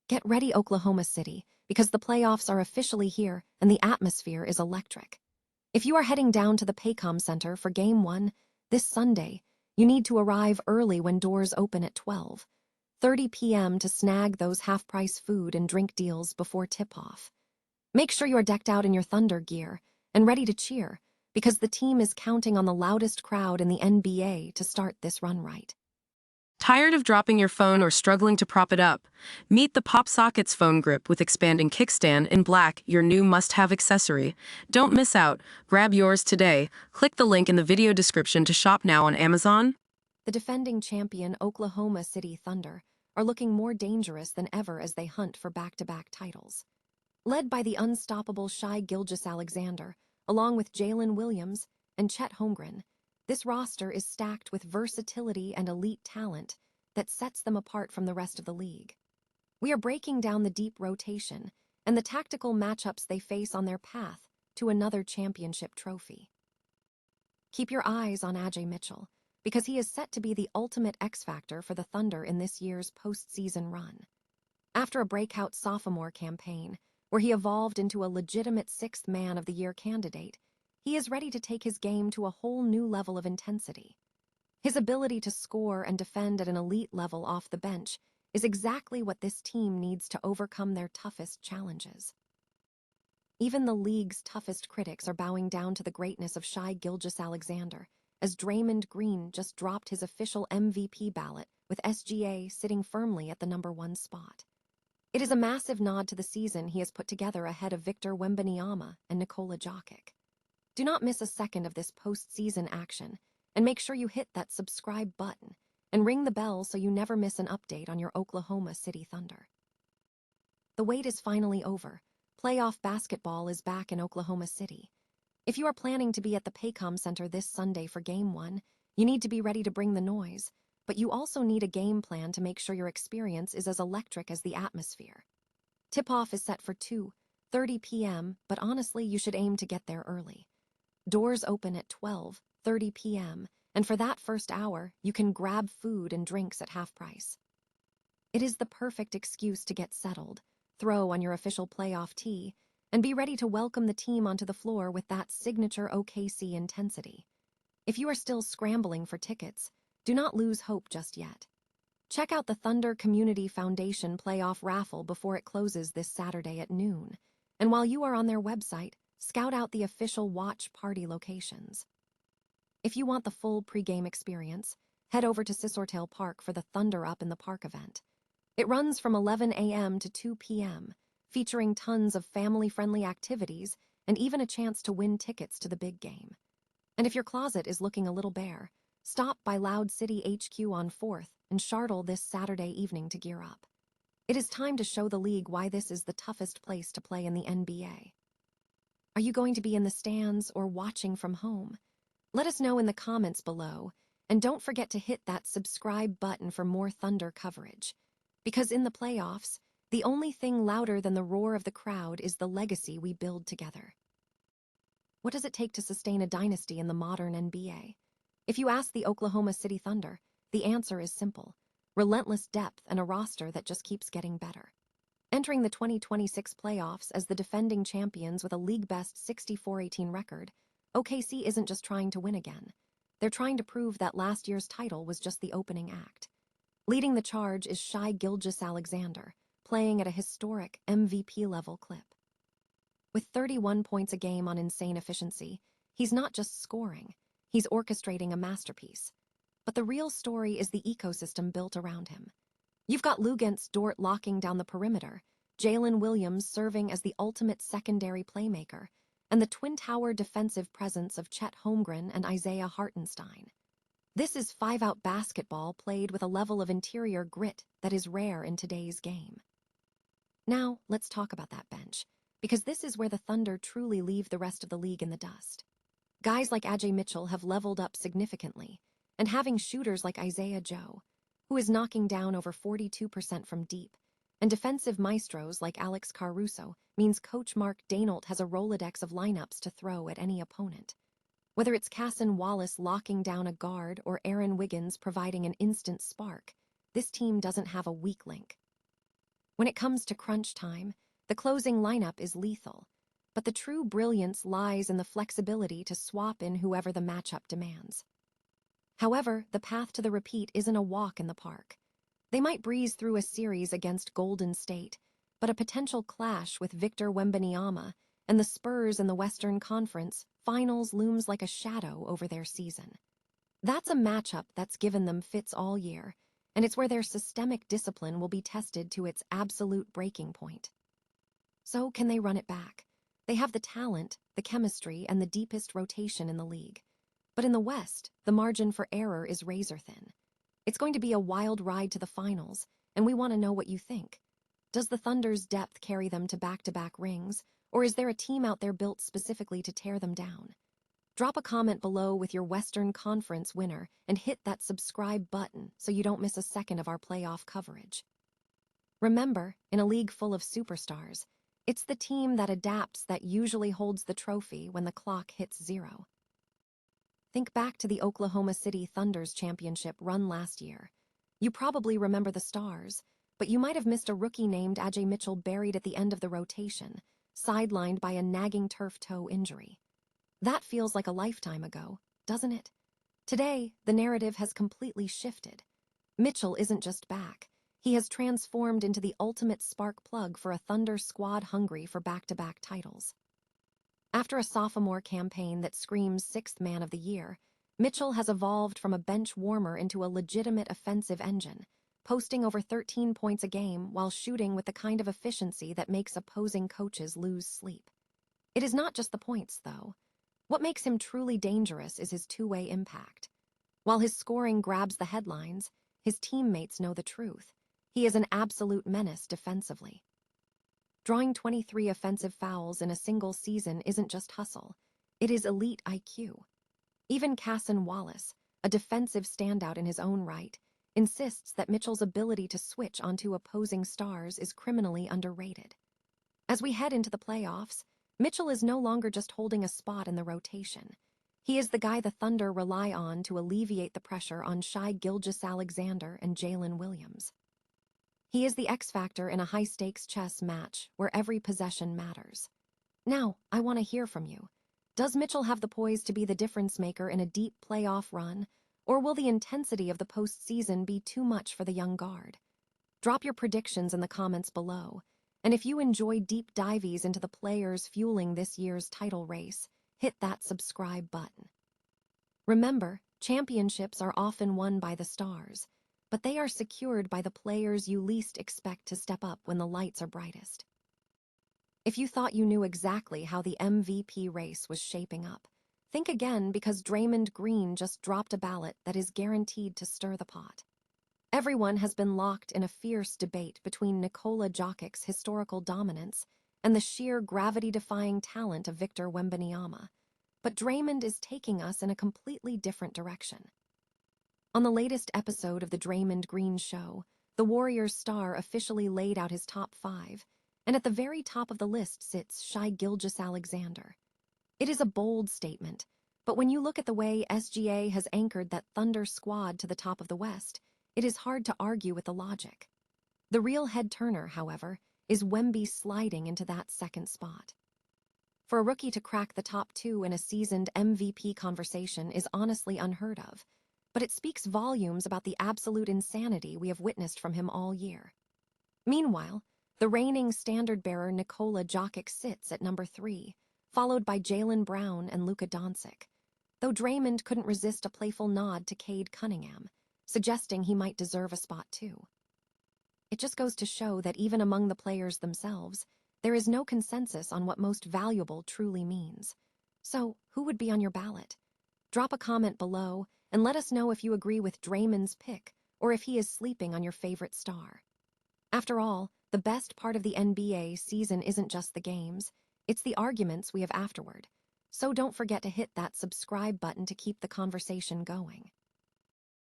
Get ready, Oklahoma City, because the playoffs are officially here and the atmosphere is electric. If you are heading down to the Paycom Center for Game 1 this Sunday, you need to arrive early when doors open at 12:30 p.m. to snag those half-price food and drink deals before tip-off. Make sure you are decked out in your Thunder gear and ready to cheer, because the team is counting on the loudest crowd in the NBA to start this run right. Tired of dropping your phone or struggling to prop it up? Meet the PopSockets phone grip with expanding kickstand in black, your new must-have accessory. Don't miss out. Grab yours today. Click the link in the video description to shop now on Amazon. The defending champion Oklahoma City Thunder are looking more dangerous than ever as they hunt for back-to-back titles. Led by the unstoppable Shai Gilgeous-Alexander, along with Jalen Williams and Chet Holmgren, this roster is stacked with versatility and elite talent that sets them apart from the rest of the league. We are breaking down the deep rotation and the tactical matchups they face on their path to another championship trophy. Keep your eyes on Ajay Mitchell, because he is set to be the ultimate X-factor for the Thunder in this year's postseason run. After a breakout sophomore campaign, where he evolved into a legitimate sixth man of the year candidate, he is ready to take his game to a whole new level of intensity. His ability to score and defend at an elite level off the bench is exactly what this team needs to overcome their toughest challenges. Even the league's toughest critics are bowing down to the greatness of Shai Gilgeous-Alexander, as Draymond Green just dropped his official MVP ballot with SGA sitting firmly at the #1 spot. It is a massive nod to the season he has put together ahead of Victor Wembanyama and Nikola Jokic. Do not miss a second of this postseason action, and make sure you hit that subscribe button and ring the bell so you never miss an update on your Oklahoma City Thunder. The wait is finally over. Playoff basketball is back in Oklahoma City. If you are planning to be at the Paycom Center this Sunday for Game 1, you need to be ready to bring the noise, but you also need a game plan to make sure your experience is as electric as the atmosphere. Tip-off is set for 2:30 p.m., but honestly, you should aim to get there early. Doors open at 12:30 p.m., and for that first hour, you can grab food and drinks at half price. It is the perfect excuse to get settled, throw on your official playoff tee, and be ready to welcome the team onto the floor with that signature OKC intensity. If you are still scrambling for tickets, do not lose hope just yet. Check out the Thunder Community Foundation playoff raffle before it closes this Saturday at noon, and while you are on their website, scout out the official watch party locations. If you want the full pregame experience, head over to Sisortail Park for the Thunder Up in the Park event. It runs from 11 a.m. to 2 p.m., featuring tons of family-friendly activities and even a chance to win tickets to the big game. And if your closet is looking a little bare, stop by Loud City HQ on 4th and Charlotte this Saturday evening to gear up. It is time to show the league why this is the toughest place to play in the NBA. Are you going to be in the stands or watching from home? Let us know in the comments below, and don't forget to hit that subscribe button for more Thunder coverage. Because in the playoffs, the only thing louder than the roar of the crowd is the legacy we build together. What does it take to sustain a dynasty in the modern NBA? If you ask the Oklahoma City Thunder, the answer is simple: relentless depth and a roster that just keeps getting better. Entering the 2026 playoffs as the defending champions with a league-best 64-18 record, OKC isn't just trying to win again. They're trying to prove that last year's title was just the opening act. Leading the charge is Shai Gilgeous-Alexander, playing at a historic MVP-level clip. With 31 points a game on insane efficiency, he's not just scoring, he's orchestrating a masterpiece. But the real story is the ecosystem built around him. You've got Luguentz Dort locking down the perimeter, Jalen Williams serving as the ultimate secondary playmaker, and the twin tower defensive presence of Chet Holmgren and Isaiah Hartenstein. This is five-out basketball played with a level of interior grit that is rare in today's game. Now, let's talk about that bench, because this is where the Thunder truly leave the rest of the league in the dust. Guys like Ajay Mitchell have leveled up significantly, and having shooters like Isaiah Joe, who is knocking down over 42% from deep, and defensive maestros like Alex Caruso means Coach Mark Daigneault has a Rolodex of lineups to throw at any opponent. Whether it's Casson Wallace locking down a guard or Aaron Wiggins providing an instant spark, this team doesn't have a weak link. When it comes to crunch time, the closing lineup is lethal, but the true brilliance lies in the flexibility to swap in whoever the matchup demands. However, the path to the repeat isn't a walk in the park. They might breeze through a series against Golden State, but a potential clash with Victor Wembanyama and the Spurs in the Western Conference Finals looms like a shadow over their season. That's a matchup that's given them fits all year, and it's where their systemic discipline will be tested to its absolute breaking point. So, can they run it back? They have the talent, the chemistry, and the deepest rotation in the league. But in the West, the margin for error is razor-thin. It's going to be a wild ride to the finals, and we want to know what you think. Does the Thunder's depth carry them to back-to-back rings, or is there a team out there built specifically to tear them down? Drop a comment below with your Western Conference winner and hit that subscribe button so you don't miss a second of our playoff coverage. Remember, in a league full of superstars, it's the team that adapts that usually holds the trophy when the clock hits zero. Think back to the Oklahoma City Thunder's championship run last year. You probably remember the stars, but you might have missed a rookie named Ajay Mitchell buried at the end of the rotation, sidelined by a nagging turf toe injury. That feels like a lifetime ago, doesn't it? Today, the narrative has completely shifted. Mitchell isn't just back. He has transformed into the ultimate spark plug for a Thunder squad hungry for back-to-back titles. After a sophomore campaign that screams sixth man of the year, Mitchell has evolved from a bench warmer into a legitimate offensive engine, posting over 13 points a game while shooting with the kind of efficiency that makes opposing coaches lose sleep. It is not just the points, though. What makes him truly dangerous is his two-way impact. While his scoring grabs the headlines, his teammates know the truth. He is an absolute menace defensively. Drawing 23 offensive fouls in a single season isn't just hustle. It is elite IQ. Even Casson Wallace, a defensive standout in his own right, insists that Mitchell's ability to switch onto opposing stars is criminally underrated. As we head into the playoffs, Mitchell is no longer just holding a spot in the rotation. He is the guy the Thunder rely on to alleviate the pressure on Shai Gilgeous-Alexander and Jalen Williams. He is the X-factor in a high-stakes chess match where every possession matters. Now, I want to hear from you. Does Mitchell have the poise to be the difference-maker in a deep playoff run, or will the intensity of the postseason be too much for the young guard? Drop your predictions in the comments below, and if you enjoy deep dives into the players fueling this year's title race, hit that subscribe button. Remember, championships are often won by the stars, but they are secured by the players you least expect to step up when the lights are brightest. If you thought you knew exactly how the MVP race was shaping up, think again because Draymond Green just dropped a ballot that is guaranteed to stir the pot. Everyone has been locked in a fierce debate between Nikola Jokic's historical dominance and the sheer gravity-defying talent of Victor Wembanyama, but Draymond is taking us in a completely different direction. On the latest episode of The Draymond Green Show, the Warriors star officially laid out his top 5, and at the very top of the list sits Shai Gilgeous-Alexander. It is a bold statement, but when you look at the way SGA has anchored that Thunder squad to the top of the West, it is hard to argue with the logic. The real head-turner, however, is Wemby sliding into that second spot. For a rookie to crack the top 2 in a seasoned MVP conversation is honestly unheard of, but it speaks volumes about the absolute insanity we have witnessed from him all year. Meanwhile, the reigning standard-bearer Nikola Jokic sits at number 3, followed by Jaylen Brown and Luka Doncic, though Draymond couldn't resist a playful nod to Cade Cunningham, suggesting he might deserve a spot too. It just goes to show that even among the players themselves, there is no consensus on what most valuable truly means. So, who would be on your ballot? Drop a comment below and let us know if you agree with Draymond's pick or if he is sleeping on your favorite star. After all, the best part of the NBA season isn't just the games, it's the arguments we have afterward. So don't forget to hit that subscribe button to keep the conversation going.